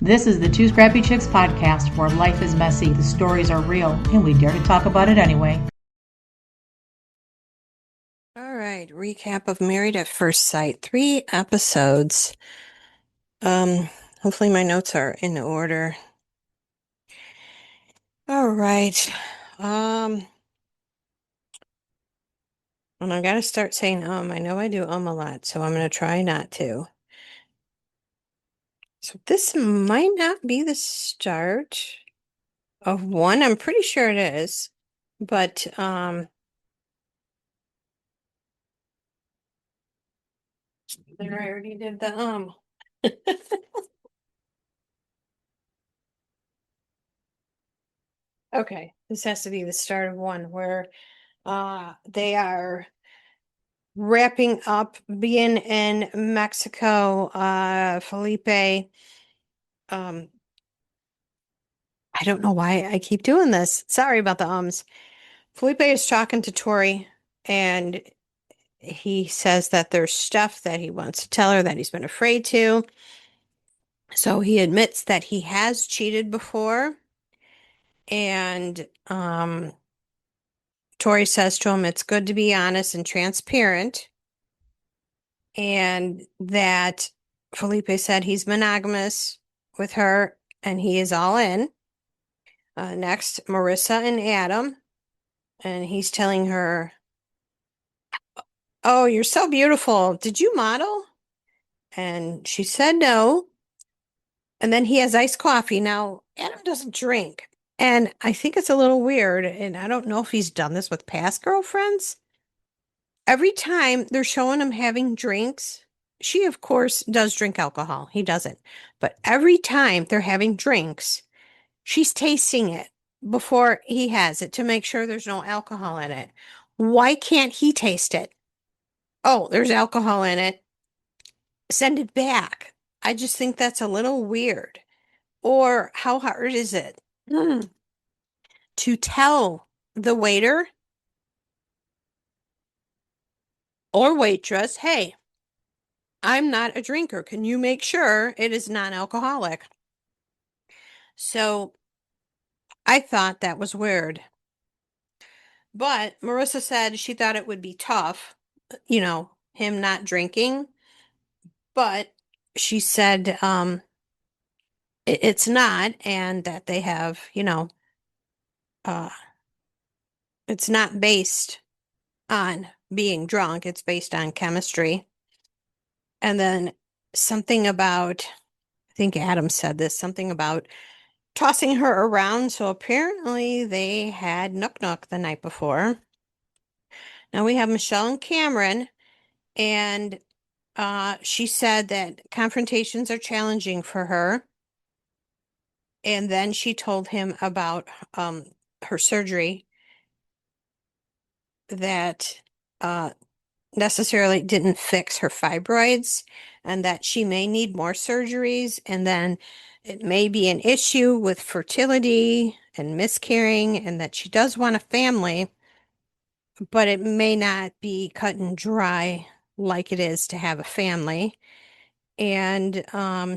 This is the Two Scrappy Chicks podcast where life is messy, the stories are real, and we dare to talk about it anyway. All right, recap of Married at First Sight. 3 episodes. Hopefully my notes are in order. All right. And I gotta start saying I know I do a lot, so I'm gonna try not to. So this might not be the start of one. I'm pretty sure it is. But there I already did the. Okay, this has to be the start of one where they are wrapping up being in Mexico. Felipe, um, I don't know why I keep doing this. Sorry about the ums. Felipe is talking to Tori and he says that there's stuff that he wants to tell her that he's been afraid to. So he admits that he has cheated before. And Tori says to him, it's good to be honest and transparent. And that Felipe said he's monogamous with her and he is all in. Next, Marissa and Adam. And he's telling her, oh, you're so beautiful. Did you model? And she said no. And then he has iced coffee. Now, Adam doesn't drink. And I think it's a little weird. And I don't know if he's done this with past girlfriends. Every time they're showing him having drinks, she, of course, does drink alcohol. He doesn't. But every time they're having drinks, she's tasting it before he has it to make sure there's no alcohol in it. Why can't he taste it? Oh, there's alcohol in it. Send it back. I just think that's a little weird. Or how hard is it to tell the waiter or waitress, hey, I'm not a drinker. Can you make sure it is non-alcoholic? So I thought that was weird. But Marissa said she thought it would be tough, him not drinking. But she said it's not, and that they have, uh, it's not based on being drunk, it's based on chemistry. And then something about, I think Adam said this, something about tossing her around. So apparently they had Nook Nook the night before. Now we have Michelle and Cameron, and she said that confrontations are challenging for her. And then she told him about her surgery that necessarily didn't fix her fibroids and that she may need more surgeries. And then it may be an issue with fertility and miscarrying, and that she does want a family, but it may not be cut and dry like it is to have a family. And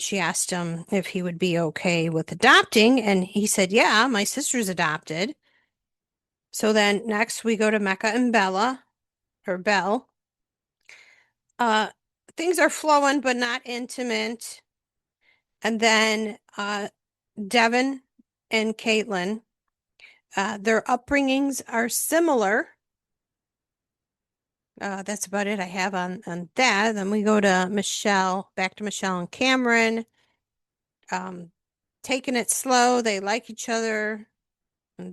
she asked him if he would be okay with adopting, and he said, yeah, my sister's adopted. So then next we go to Mecca and Bella, or Belle. Uh, Things are flowing, but not intimate. And then Devin and Caitlin, their upbringings are similar. That's about it I have on that. Then we go to Michelle, back to Michelle and Cameron. Um, Taking it slow. They like each other. And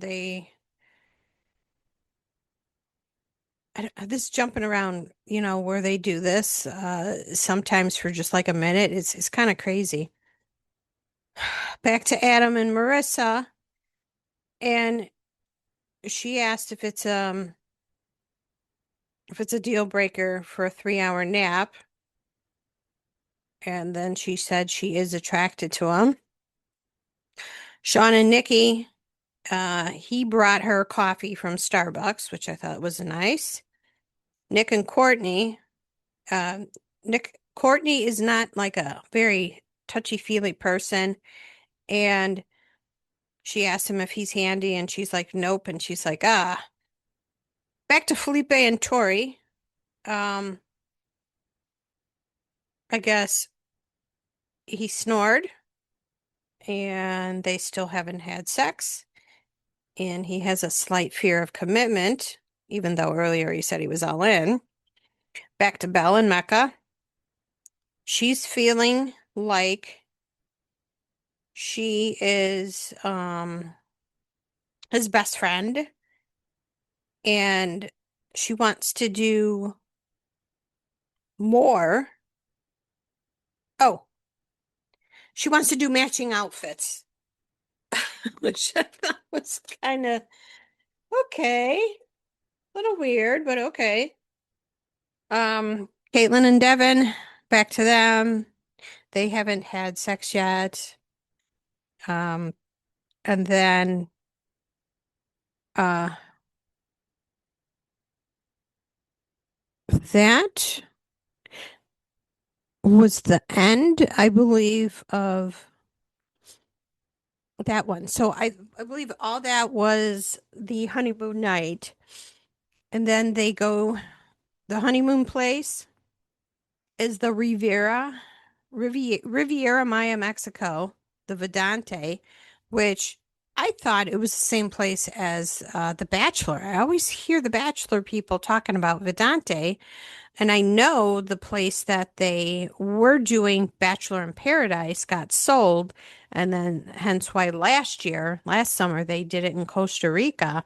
this jumping around, where they do this, sometimes for just like a minute. It's kind of crazy. Back to Adam and Marissa, and she asked if it's a deal breaker for a 3-hour nap. And then she said she is attracted to him. Sean and Nikki, he brought her coffee from Starbucks, which I thought was nice. Nick and Courtney, Courtney is not like a very touchy-feely person. And she asked him if he's handy, and she's like, nope. And she's like, back to Felipe and Tori. Um, I guess he snored and they still haven't had sex. And he has a slight fear of commitment, even though earlier he said he was all in. Back to Belle and Mecca. She's feeling like she is his best friend, and she wants to do more. Oh, she wants to do matching outfits, which I thought was kind of okay. A little weird, but okay. Caitlin and Devin, back to them. They haven't had sex yet. Um, and then uh that was the end, I believe, of that one. So I believe all that was the honeymoon night. And then they go, the honeymoon place is the Riviera Maya, Mexico, the Vedante, which I thought it was the same place as The Bachelor. I always hear The Bachelor people talking about Vedante, and I know the place that they were doing Bachelor in Paradise got sold, and then hence why last summer, they did it in Costa Rica.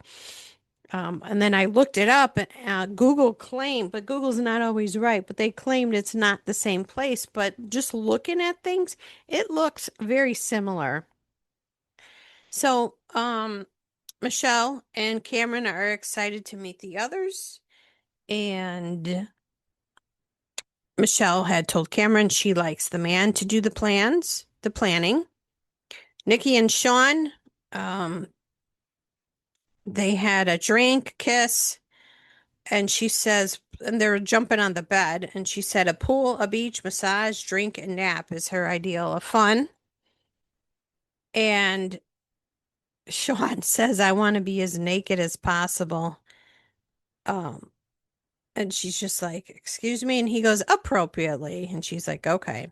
And then I looked it up, and Google claimed, but Google's not always right, but they claimed it's not the same place. But just looking at things, it looks very similar. So, Michelle and Cameron are excited to meet the others. And Michelle had told Cameron she likes the man to do the planning. Nikki and Sean, um, they had a drink, kiss. And she says, and they're jumping on the bed, and she said a pool, a beach, massage, drink, and nap is her ideal of fun. And Sean says, I want to be as naked as possible. Um, and she's just like, excuse me. And he goes, appropriately. And she's like, okay.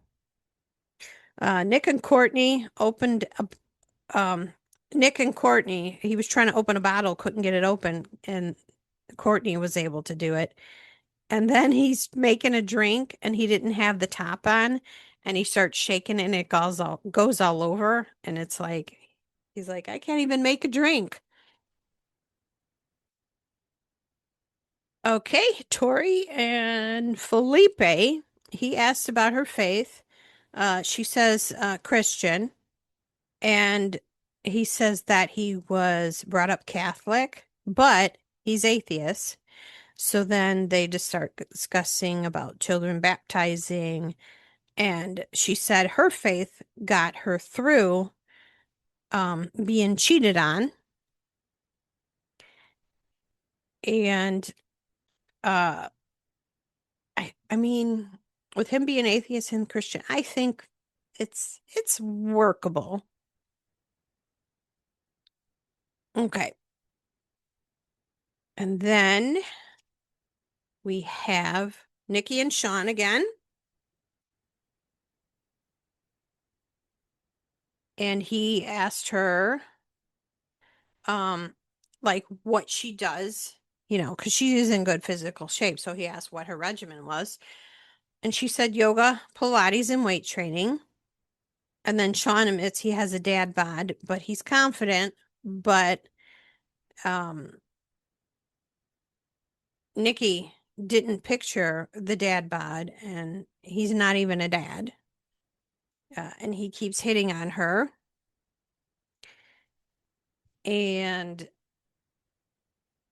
Nick and Courtney opened up, Nick and Courtney, he was trying to open a bottle, couldn't get it open, and Courtney was able to do it. And then he's making a drink and he didn't have the top on, and he starts shaking and it goes all over, and it's like he's like, I can't even make a drink. Okay, Tori and Felipe, he asked about her faith. She says Christian, and he says that he was brought up Catholic, but he's atheist. So then they just start discussing about children baptizing. And she said her faith got her through being cheated on. And uh, I mean, with him being atheist and Christian, I think it's workable. Okay. And then we have Nikki and Sean again. And he asked her um like what she does, because she is in good physical shape. So he asked what her regimen was. And she said yoga, Pilates, and weight training. And then Sean admits he has a dad bod, but he's confident. But um, Nikki didn't picture the dad bod, and he's not even a dad. And he keeps hitting on her. And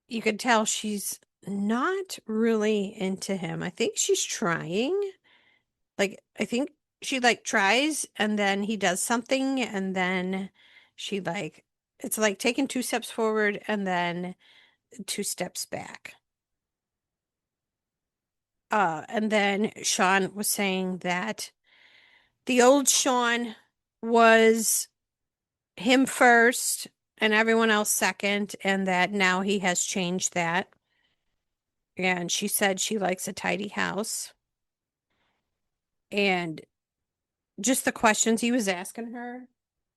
you could tell she's not really into him. I think she's trying. Like, I think she like tries, and then he does something, and then she like, it's like taking two steps forward and then two steps back. And then Sean was saying that The old Sean was him first and everyone else second, and that now he has changed that. And she said she likes a tidy house. And just the questions he was asking her,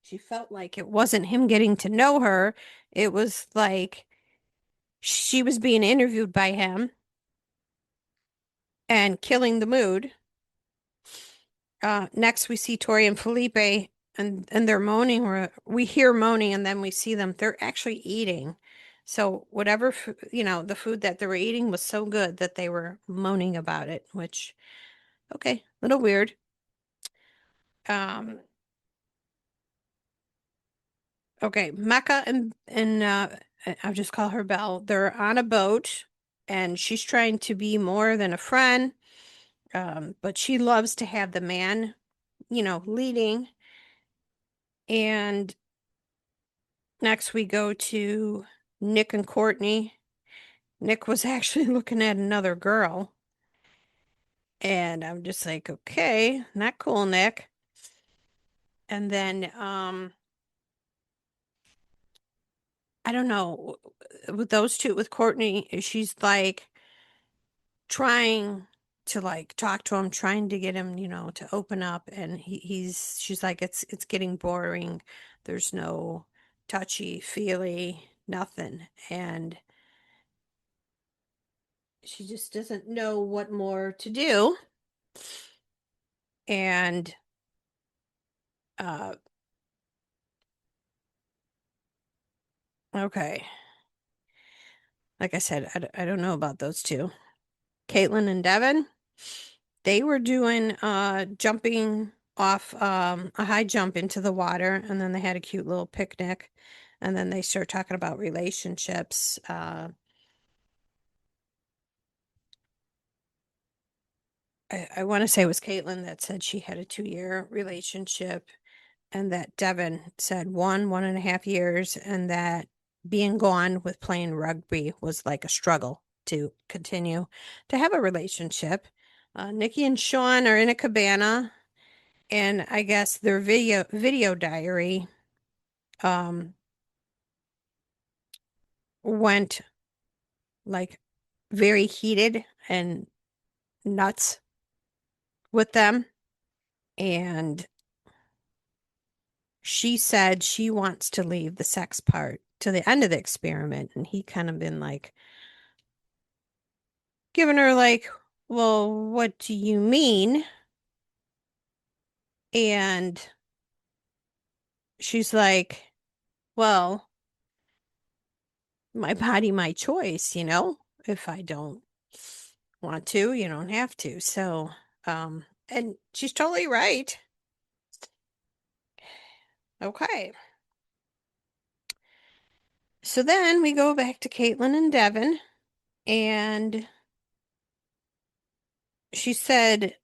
she felt like it wasn't him getting to know her. It was like she was being interviewed by him and killing the mood. Next, we see Tori and Felipe, and they're moaning. Or we hear moaning, and then we see them. They're actually eating. So whatever the food that they were eating was so good that they were moaning about it. Which, okay, a little weird. Um, okay, Mecca and I'll just call her Belle. They're on a boat, and she's trying to be more than a friend. But she loves to have the man, leading. And next we go to Nick and Courtney. Nick was actually looking at another girl. And I'm just like, okay, not cool, Nick. And then I don't know, with those two, with Courtney, she's like trying to like talk to him, trying to get him, to open up, and she's like, it's getting boring. There's no touchy feely, nothing. And she just doesn't know what more to do. And uh okay, like I said, I don't know about those two. Caitlin and Devin, they were doing jumping off a high jump into the water, and then they had a cute little picnic, and then they start talking about relationships. I want to say it was Caitlin that said she had a 2-year relationship, and that Devin said 1.5 years, and that being gone with playing rugby was like a struggle to continue to have a relationship. Nikki and Sean are in a cabana, and I guess their video diary um went like very heated and nuts with them. And she said she wants to leave the sex part to the end of the experiment, and he kind of been like giving her like, well, what do you mean? And she's like, well, my body, my choice, if I don't want to, you don't have to. So, and she's totally right. Okay. So then we go back to Caitlin and Devin, and she said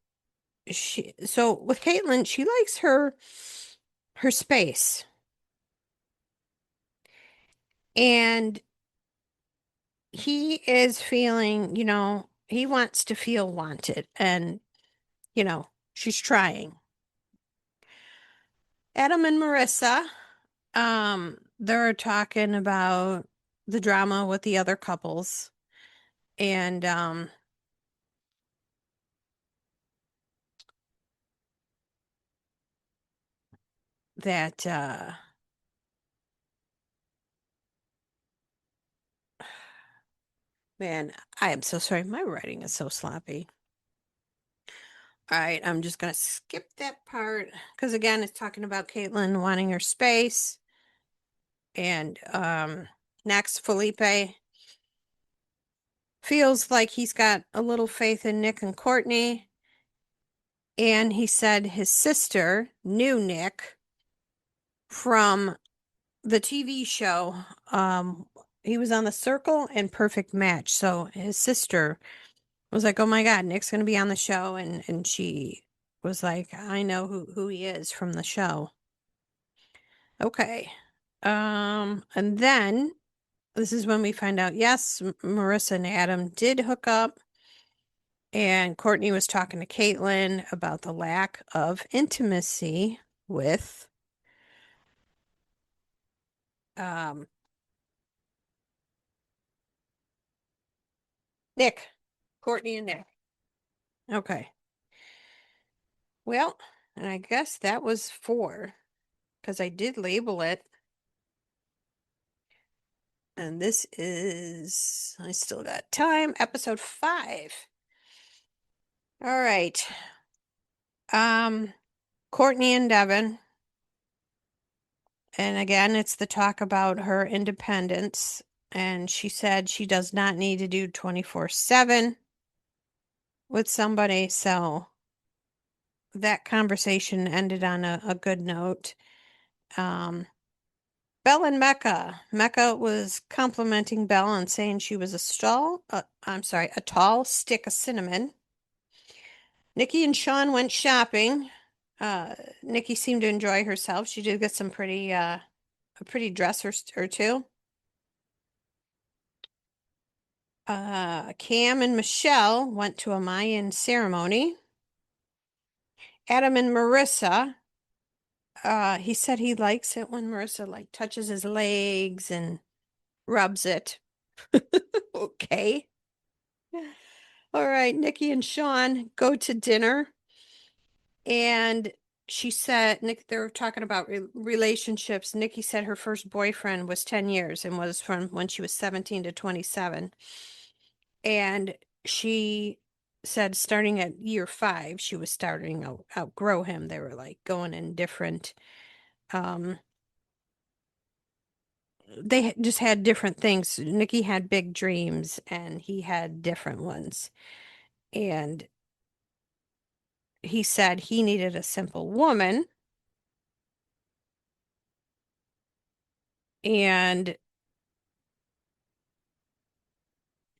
so with Caitlin, she likes her space. And he is feeling, he wants to feel wanted, and she's trying. Adam and Marissa, they're talking about the drama with the other couples, and that man, I am so sorry. My writing is so sloppy. All right, I'm just gonna skip that part because again, it's talking about Caitlin wanting her space. And next, Felipe feels like he's got a little faith in Nick and Courtney. And he said his sister knew Nick from the TV show. He was on The Circle and Perfect Match. So his sister was like, "Oh my God, Nick's gonna be on the show," and she was like, "I know who he is from the show." Okay. And then this is when we find out, yes, Marissa and Adam did hook up. And Courtney was talking to Caitlin about the lack of intimacy with um, Nick. Courtney and Nick. Okay. Well, and I guess that was 4 because I did label it. And this is, I still got time, episode 5. All right. Um, Courtney and Devin. And again, it's the talk about her independence. And she said she does not need to do 24/7 with somebody. So that conversation ended on a good note. Um, Belle and Mecca. Mecca was complimenting Belle and saying she was a tall stick of cinnamon. Nikki and Sean went shopping. Nikki seemed to enjoy herself. She did get some a pretty dress or two. Cam and Michelle went to a Mayan ceremony. Adam and Marissa, he said he likes it when Marissa like touches his legs and rubs it. Okay. All right, Nikki and Sean go to dinner, and she said they were talking about relationships. Nikki said her first boyfriend was 10 years and was from when she was 17 to 27. And she said starting at year 5, she was starting to outgrow him. They were like going in different, um, they just had different things. Nikki had big dreams and he had different ones. And he said he needed a simple woman. And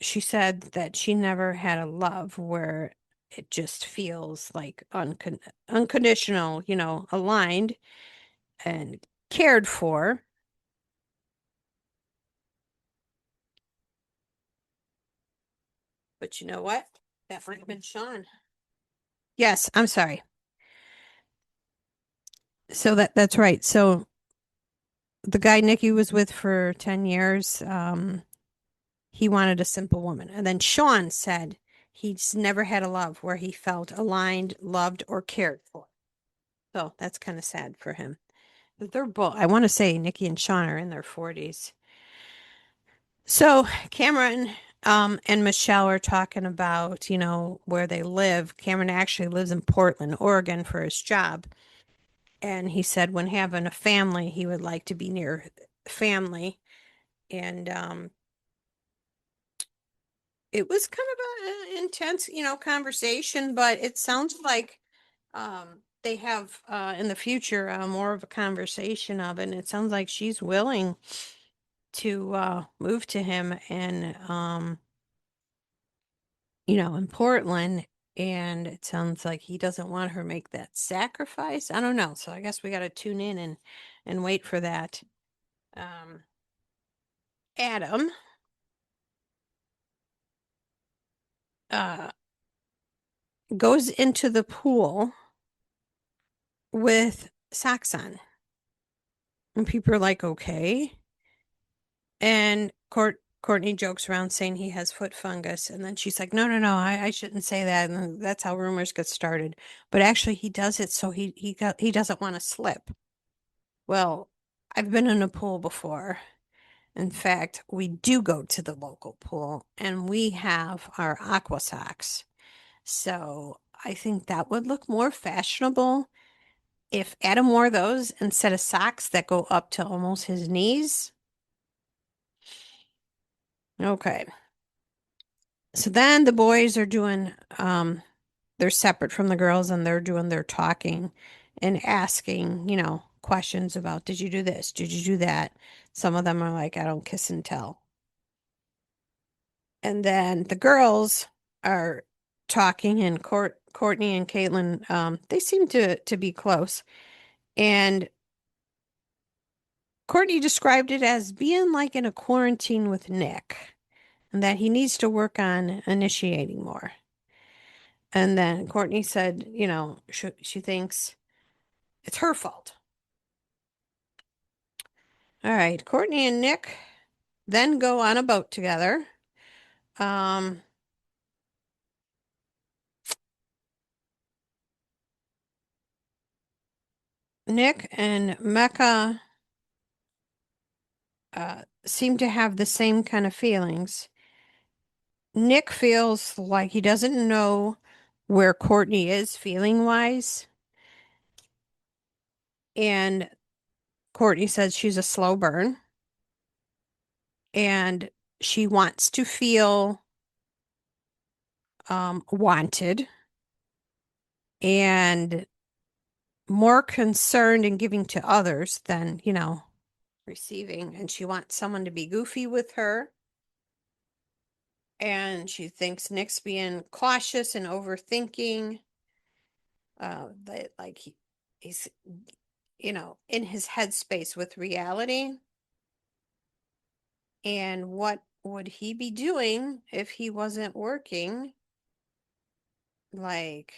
she said that she never had a love where it just feels like unconditional, aligned and cared for. But you know what? That might have been Sean. Yes, I'm sorry. So that's right. So the guy Nikki was with for 10 years, he wanted a simple woman. And then Sean said he's never had a love where he felt aligned, loved, or cared for. So that's kind of sad for him. But they're both, I want to say Nikki and Sean are in their 40s. So Cameron and Michelle are talking about, where they live. Cameron actually lives in Portland, Oregon for his job. And he said when having a family, he would like to be near family. And it was kind of an intense, conversation, but it sounds like they have in the future more of a conversation of it. And it sounds like she's willing to move to him and in Portland. And it sounds like he doesn't want her to make that sacrifice. I don't know. So I guess we got to tune in and wait for that. Um, Adam uh, goes into the pool with socks on. And people are like, okay. And Courtney jokes around saying he has foot fungus. And then she's like, no, no, no, I shouldn't say that. And that's how rumors get started. But actually, he does it so he doesn't want to slip. Well, I've been in a pool before. In fact, we do go to the local pool and we have our aqua socks. So I think that would look more fashionable if Adam wore those instead of socks that go up to almost his knees. Okay. So then the boys are doing, they're separate from the girls and they're doing their talking and asking, questions about, did you do this? Did you do that? Some of them are like, I don't kiss and tell. And then the girls are talking and Courtney and Caitlin, they seem to be close. And Courtney described it as being like in a quarantine with Nick and that he needs to work on initiating more. And then Courtney said, she thinks it's her fault. All right, Courtney and Nick then go on a boat together. Um, Nick and Mecca seem to have the same kind of feelings. Nick feels like he doesn't know where Courtney is feeling wise. And Courtney says she's a slow burn and she wants to feel wanted and more concerned in giving to others than, receiving. And she wants someone to be goofy with her. And she thinks Nick's being cautious and overthinking. That like he's, in his headspace with reality. And what would he be doing if he wasn't working? Like,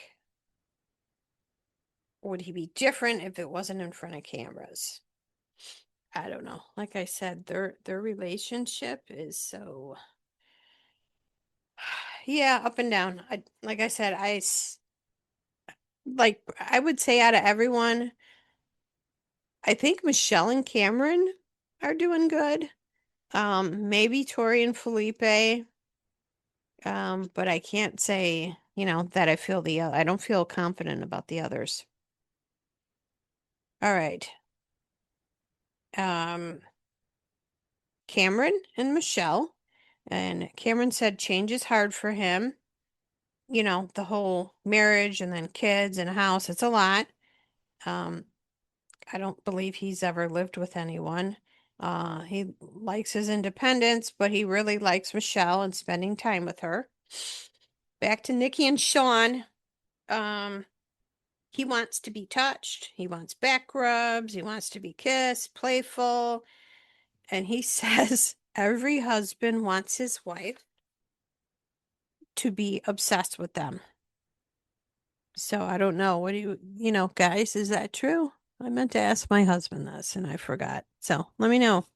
would he be different if it wasn't in front of cameras? I don't know. Like I said, their relationship is so yeah, up and down. Like I said, like I would say out of everyone, I think Michelle and Cameron are doing good. Maybe Tori and Felipe. But I can't say, that I don't feel confident about the others. All right. Um, Cameron and Michelle. And Cameron said change is hard for him. The whole marriage and then kids and a house, it's a lot. Um, I don't believe he's ever lived with anyone. He likes his independence, but he really likes Michelle and spending time with her. Back to Nikki and Sean. Um, he wants to be touched. He wants back rubs. He wants to be kissed, playful. And he says every husband wants his wife to be obsessed with them. So I don't know. What do guys, is that true? I meant to ask my husband this and I forgot. So let me know.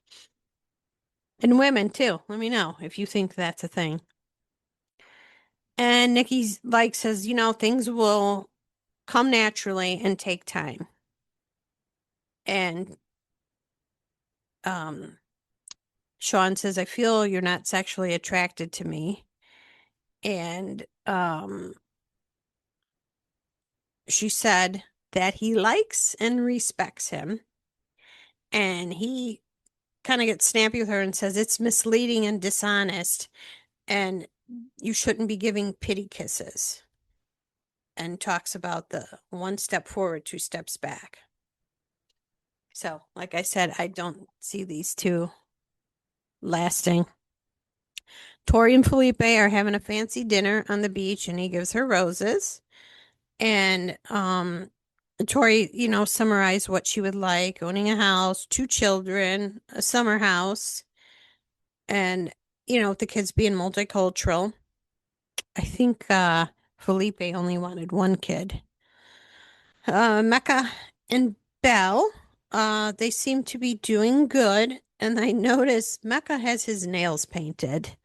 And women too. Let me know if you think that's a thing. And Nikki's like says, things will come naturally and take time. And um Sean says, I feel you're not sexually attracted to me. And she said that he likes and respects him. And he kind of gets snappy with her and says it's misleading and dishonest. And you shouldn't be giving pity kisses. And talks about the one step forward, two steps back. So, like I said, I don't see these two lasting. Tori and Felipe are having a fancy dinner on the beach and he gives her roses. And Tori, summarized what she would like, owning a house, two children, a summer house, and the kids being multicultural. I think Felipe only wanted one kid. Mecca and Belle, they seem to be doing good. And I noticed Mecca has his nails painted.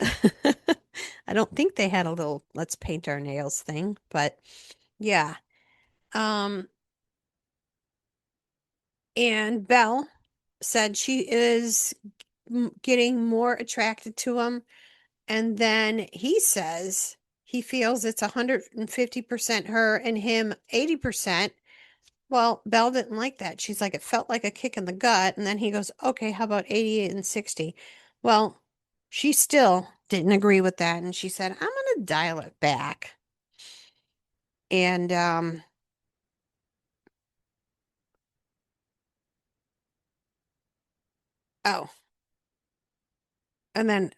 I don't think they had a little let's paint our nails thing, but yeah. Um, and Belle said she is getting more attracted to him. And then he says he feels it's 150% her and him 80%. Well, Belle didn't like that. She's like, it felt like a kick in the gut. And then he goes, okay, how about 80 and 60? Well, she still didn't agree with that. And she said, I'm going to dial it back. And, oh, and then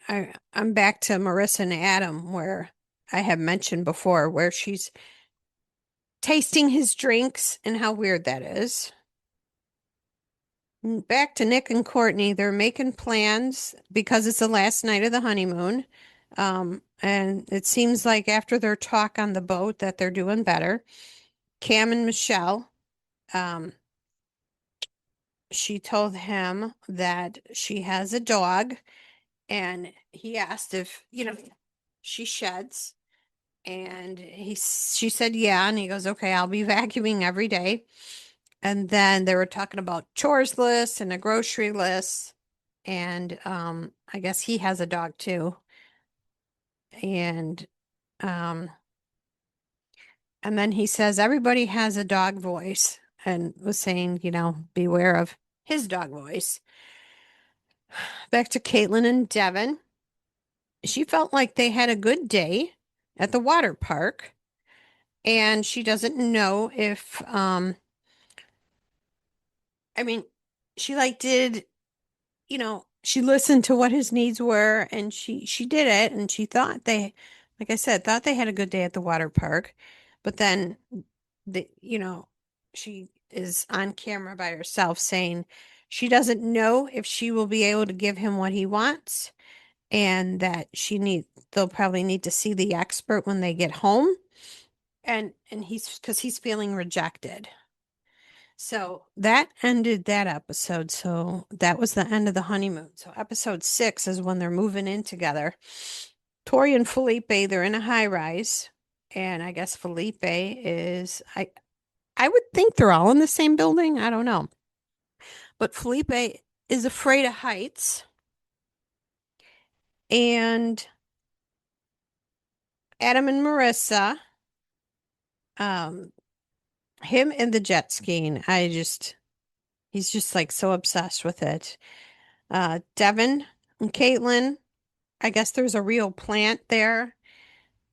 I'm back to Marissa and Adam, where I have mentioned before, where she's tasting his drinks and how weird that is. Back to Nick and Courtney. They're making plans because it's the last night of the honeymoon. And it seems like after their talk on the boat that they're doing better. Cam and Michelle, um, she told him that she has a dog, and he asked if, she sheds. And she said, yeah. And he goes, okay, I'll be vacuuming every day. And then they were talking about chores lists and a grocery list. And I guess he has a dog too. And um, and then he says everybody has a dog voice, and was saying, beware of his dog voice. Back to Caitlin and Devin. She felt like they had a good day at the water park, and she doesn't know if I mean, she like did, she listened to what his needs were, and she did it, and she thought they, like I said, thought they had a good day at the water park. But then she is on camera by herself saying she doesn't know if she will be able to give him what he wants, and that they'll probably need to see the expert when they get home, and he's because he's feeling rejected. So that ended that episode. So that was the end of the honeymoon. So episode 6 is when they're moving in together. Tori and Felipe, they're in a high rise. And I guess Felipe is I would think they're all in the same building. I don't know. But Felipe is afraid of heights. And Adam and Marissa, um, him and the jet skiing, he's just like so obsessed with it. Devin and Caitlin, I guess there's a real plant there.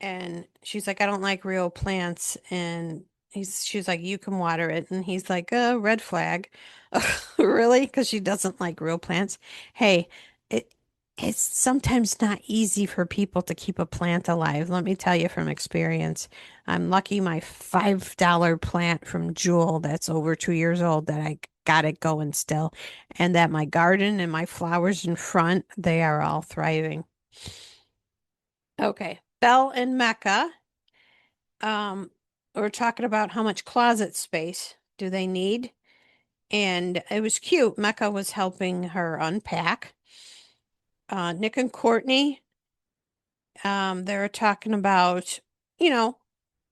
And she's like, I don't like real plants. And she's like, you can water it. And he's like, red flag. Really? Because she doesn't like real plants. Hey, it it's sometimes not easy for people to keep a plant alive. Let me tell you from experience. I'm lucky my $5 plant from Jewel that's over 2 years old that I got it going still. And that my garden and my flowers in front, they are all thriving. Okay. Belle and Mecca. Um, we're talking about how much closet space do they need? And it was cute. Mecca was helping her unpack. Nick and Courtney, they were talking about, you know,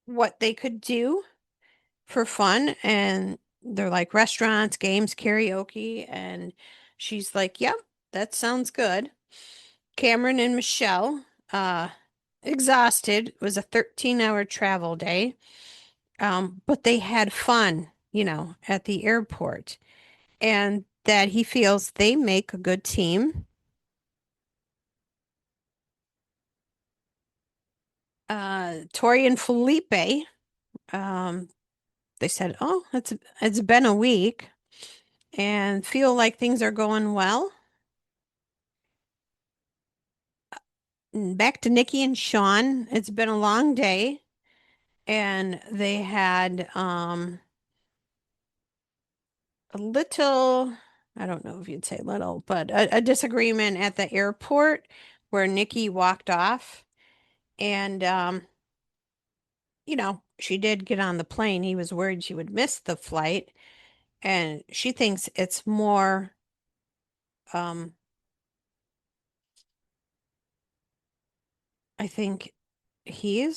what they could do for fun. And they're like restaurants, games, karaoke. And she's like, yep, that sounds good. Cameron and Michelle, exhausted. It was a 13-hour travel day. But they had fun, at the airport, and that he feels they make a good team. Tori and Felipe, um, they said, "Oh, it's been a week," and feel like things are going well. And back to Nikki and Sean, it's been a long day, and they had a little, I don't know if you'd say little, but a disagreement at the airport where Nikki walked off. And, she did get on the plane. He was worried she would miss the flight. And she thinks it's more, um, I think she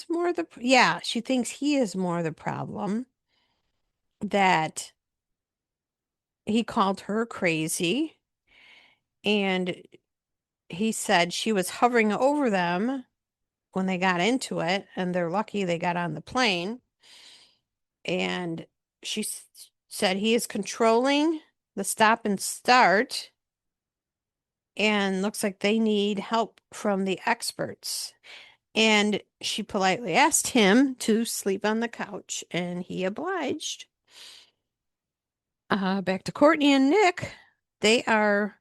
thinks he is more the problem, that he called her crazy. And he said she was hovering over them when they got into it. And they're lucky they got on the plane. And she said he is controlling the stop and start, and looks like they need help from the experts. And she politely asked him to sleep on the couch, and he obliged. Back to Courtney and Nick. They are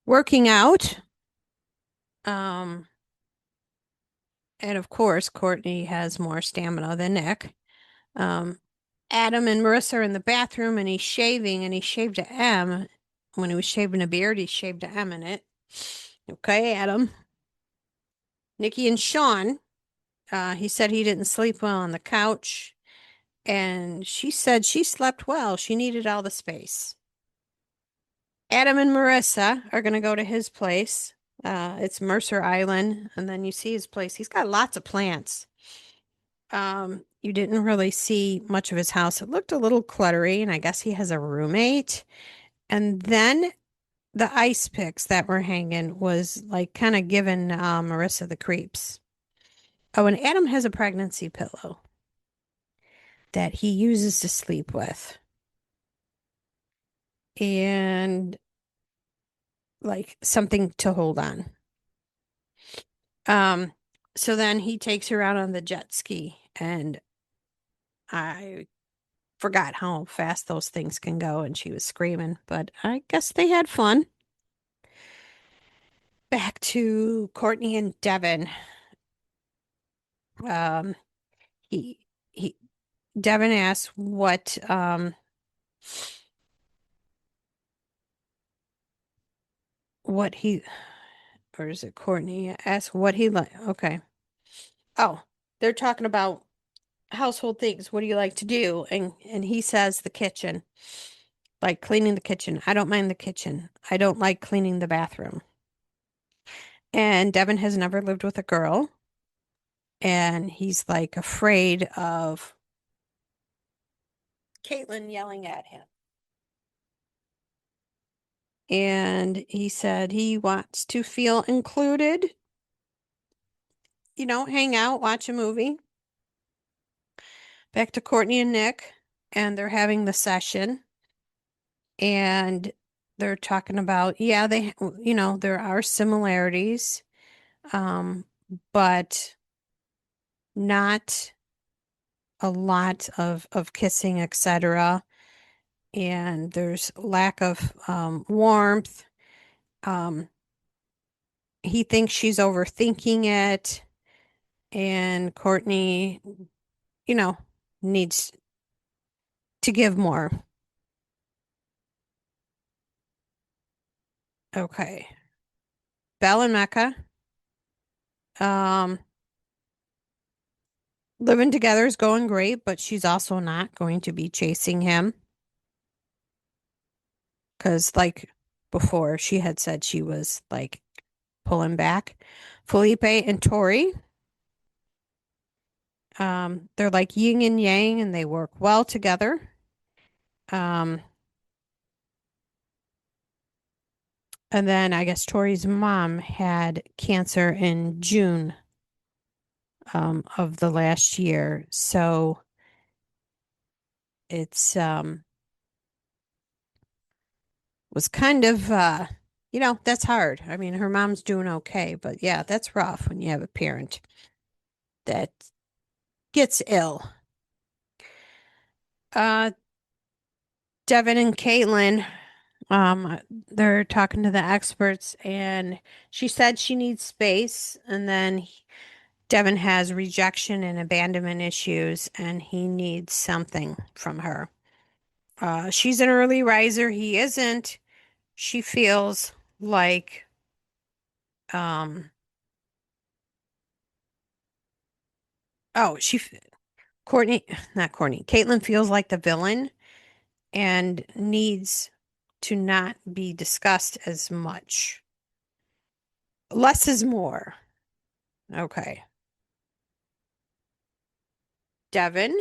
working out. Um, and of course, Courtney has more stamina than Nick. Um, Adam and Marissa are in the bathroom, and he's shaving, and he shaved a M. When he was shaving a beard, he shaved a M in it. Okay, Adam. Nikki and Sean, he said he didn't sleep well on the couch, and she said she slept well. She needed all the space. Adam and Marissa are going to go to his place. It's Mercer Island, and then you see his place. He's got lots of plants. You didn't really see much of his house. It looked a little cluttery, and I guess he has a roommate. And then the ice picks that were hanging was like kind of giving Marissa the creeps. Oh, and Adam has a pregnancy pillow that he uses to sleep with. And like something to hold on. Um, so then he takes her out on the jet ski, and I forgot how fast those things can go, and she was screaming, but I guess they had fun. Back to Courtney and Devin. Um, he he Devin asked what he or is it Courtney asked what he like. Okay. Oh, they're talking about household things. What do you like to do? And he says the kitchen, like cleaning the kitchen. I don't mind the kitchen. I don't like cleaning the bathroom. And Devin has never lived with a girl, and he's like afraid of Caitlin yelling at him. And he said he wants to feel included, hang out, watch a movie. Back to Courtney and Nick, and they're having the session, and they're talking about, yeah, there are similarities, um, but not a lot of kissing, etc. And there's lack of warmth. Um, he thinks she's overthinking it, and Courtney, you know, needs to give more. Okay. Belle and Mecca, um, living together is going great, but she's also not going to be chasing him because, like before, she had said she was like pulling back. Felipe and Tori, they're like yin and yang, and they work well together. Um, and then I guess Tori's mom had cancer in June, of the last year, so it's was kind of that's hard. I mean, her mom's doing okay, but yeah, that's rough when you have a parent that gets ill. Uh, Devin and Caitlin, they're talking to the experts, and she said she needs space, and then Devin has rejection and abandonment issues, and he needs something from her. She's an early riser. He isn't. She feels like, um, oh, Courtney, not Courtney, Caitlin feels like the villain and needs to not be discussed as much. Less is more. Okay. Devin,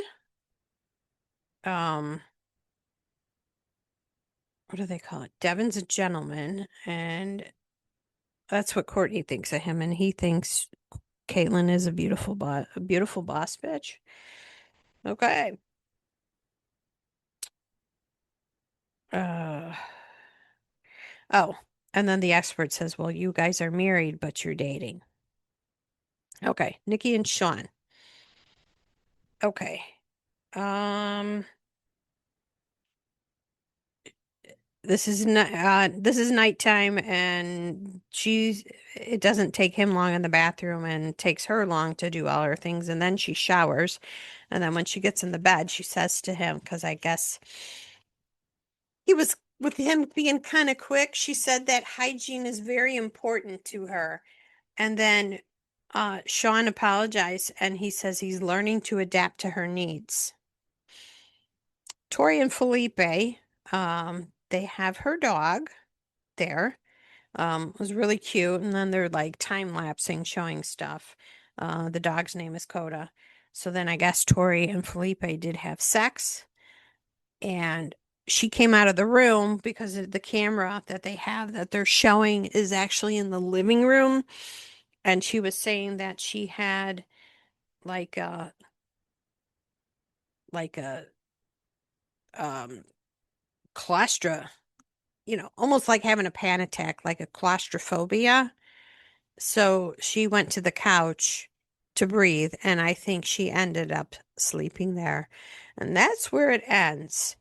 um, what do they call it? Devin's a gentleman, and that's what Courtney thinks of him, and he thinks Caitlin is a beautiful boss bitch. Okay. Uh, oh, and then the expert says, "Well, you guys are married, but you're dating." Okay, Nikki and Sean. Okay. Um, this is nighttime, and it doesn't take him long in the bathroom, and takes her long to do all her things, and then she showers, and then when she gets in the bed, she says to him, because I guess he was with him being kind of quick, she said that hygiene is very important to her. And then Sean apologized, and he says he's learning to adapt to her needs. Tori and Felipe, they have her dog there. It was really cute, and then they're like time-lapsing, showing stuff. The dog's name is Coda. So then I guess Tori and Felipe did have sex, and she came out of the room because the camera that they have that they're showing is actually in the living room, and she was saying that she had like a like a claustro, almost like having a panic attack, like a claustrophobia. So she went to the couch to breathe, and I think she ended up sleeping there. And that's where it ends.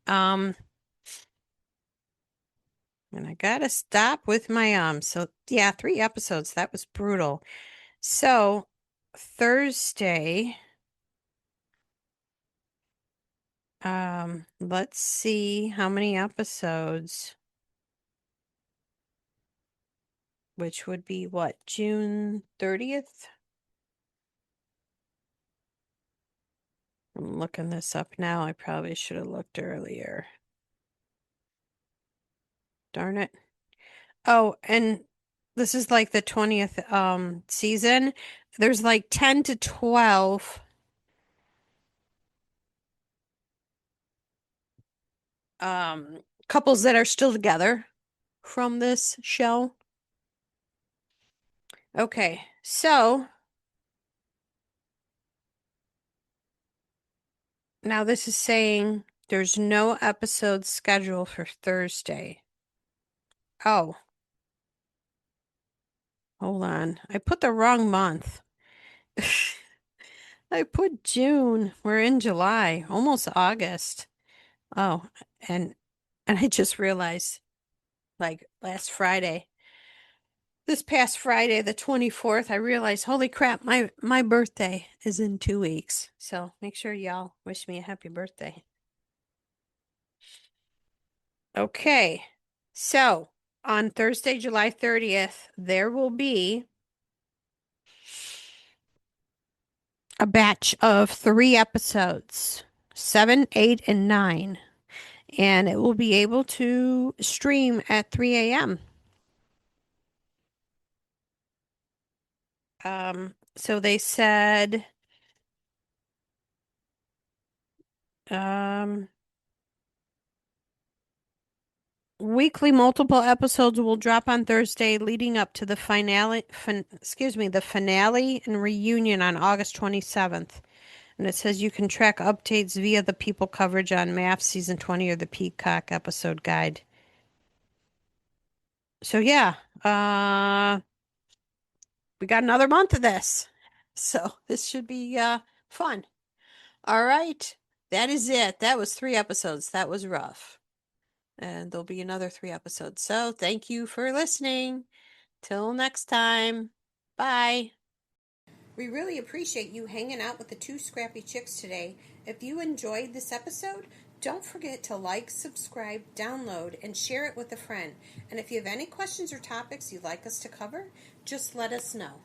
Um, and I gotta stop with my so yeah, 3 episodes. That was brutal. So Thursday, let's see how many episodes, which would be what, June 30th? I'm looking this up now. I probably should have looked earlier. Darn it. Oh, and this is like the 20th season. There's like 10 to 12 couples that are still together from this show. Okay, so now this is saying there's no episode scheduled for Thursday. Oh, hold on. I put the wrong month. I put June. We're in July, almost August. Oh, and I just realized like last Friday, this past Friday, the 24th, I realized, holy crap, my birthday is in 2 weeks. So make sure y'all wish me a happy birthday. Okay. So on Thursday, July 30th, there will be a batch of 3 episodes, 7, 8, and 9. And it will be able to stream at 3 a.m. So they said, weekly multiple episodes will drop on Thursday, leading up to the the finale and reunion on August 27th. And it says you can track updates via the People coverage on MAFS Season 20 or the Peacock episode guide. So yeah, we got another month of this. So this should be fun. All right. That is it. That was 3 episodes. That was rough. And there'll be another 3 episodes. So thank you for listening. Till next time. Bye. We really appreciate you hanging out with the two scrappy chicks today. If you enjoyed this episode, don't forget to like, subscribe, download, and share it with a friend. And if you have any questions or topics you'd like us to cover, just let us know.